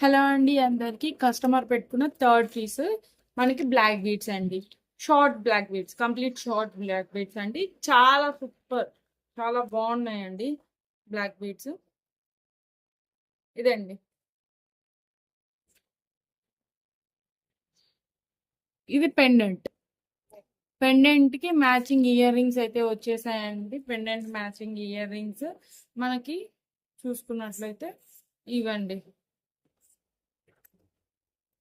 Hello అండి అందరికి. Customer పెట్టుకున్న థర్డ్ పీస్ మనకి బ్లాక్ బీడ్స్ అండి. Short black beads, complete short black beads అండి. చాలా సూపర్, చాలా బాగున్నాయండి బ్లాక్ బీడ్స్. ఇదండి, ఇది పెండెంట్. పెండెంట్ కి మ్యాచింగ్ ఇయర్ రింగ్స్ అయితే వచ్చేసాయండి. పెండెంట్ మ్యాచింగ్ ఇయర్ రింగ్స్ మనకి చూసుకున్నట్లయితే ఇవ్వండి.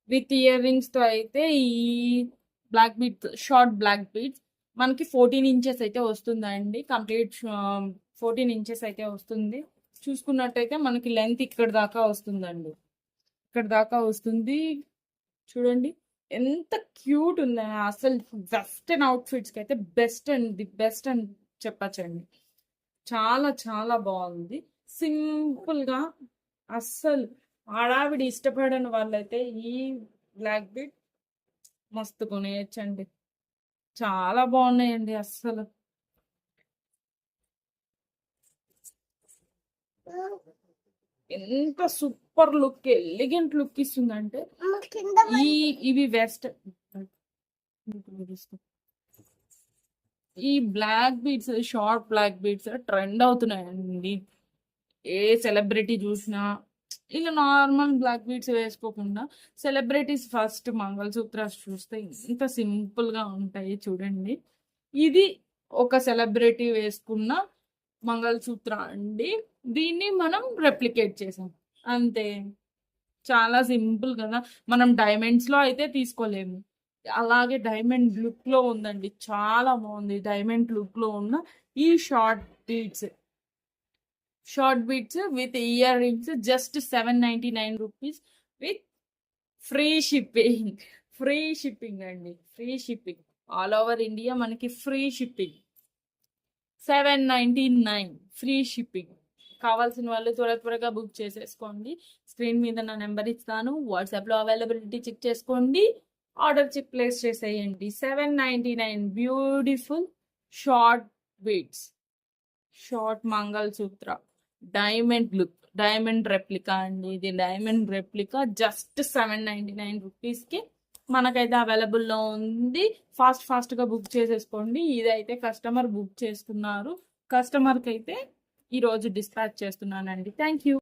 విత్ ఇయర్ రింగ్స్ తో అయితే ఈ black beads, short black beads మనకి 14 ఇంచెస్ అయితే వస్తుందండి. కంప్లీట్ 14 ఇంచెస్ అయితే వస్తుంది. చూసుకున్నట్టయితే మనకి లెంత్ ఇక్కడ దాకా వస్తుందండి. ఇక్కడ దాకా వస్తుంది. చూడండి ఎంత క్యూట్ ఉంది అసలు. వెస్టర్న్ అవుట్ఫిట్స్కి అయితే బెస్ట్ అండ్ ది బెస్ట్ అని చెప్పచ్చండి. చాలా చాలా బాగుంది. సింపుల్గా అస్సలు ఆడావిడి ఇష్టపడని వాళ్ళైతే ఈ బ్లాక్ బీడ్ మస్తు కొనేయచ్చండి. చాలా బాగున్నాయండి అస్సలు. ఎంత సూపర్ లుక్, ఎలిగెంట్ లుక్ ఇస్తుందంటే ఇవి వెస్ట్. ఈ black beads, short black beads trend అవుతున్నాయండి. ఏ సెలబ్రిటీ చూసినా ఇలా నార్మల్ బ్లాక్ బీడ్స్ వేసుకోకుండా సెలబ్రిటీస్ ఫస్ట్ మంగళసూత్రాస్ చూస్తే ఇంత సింపుల్ గా ఉంటాయి చూడండి. ఇది ఒక సెలబ్రిటీ వేసుకున్న మంగళసూత్ర అండి. దీన్ని మనం రెప్లికేట్ చేసాం అంతే. చాలా సింపుల్ కదా. మనం డైమండ్స్ లో అయితే తీసుకోలేము. అలాగే డైమండ్ లుక్ లో ఉందండి. చాలా బాగుంది డైమండ్ లుక్ లో ఉన్న ఈ short beads. Short beads with earrings just 799 rupees with free shipping. Free shipping అండి, free shipping all over India మనకి ఫ్రీ షిప్పింగ్. 799 free shipping. కావాల్సిన వాళ్ళు త్వరగా బుక్ చేసేసుకోండి. స్క్రీన్ మీద నా నెంబర్ ఇస్తాను. వాట్సాప్లో అవైలబిలిటీ చెక్ చేసుకోండి. ఆర్డర్ ప్లేస్ చేసేయండి. 799 beautiful short beads, short mangalsutra, diamond look, diamond replica అండి. ఇది డైమండ్ రెప్లికా జస్ట్ 799 రూపీస్కి మనకైతే అవైలబుల్లో ఉంది. ఫాస్ట్గా బుక్ చేసేసుకోండి. ఇదైతే కస్టమర్ బుక్ చేసుకున్నారు. కస్టమర్కి అయితే ఈరోజు డిస్పాచ్ చేస్తున్నానండి. Thank you.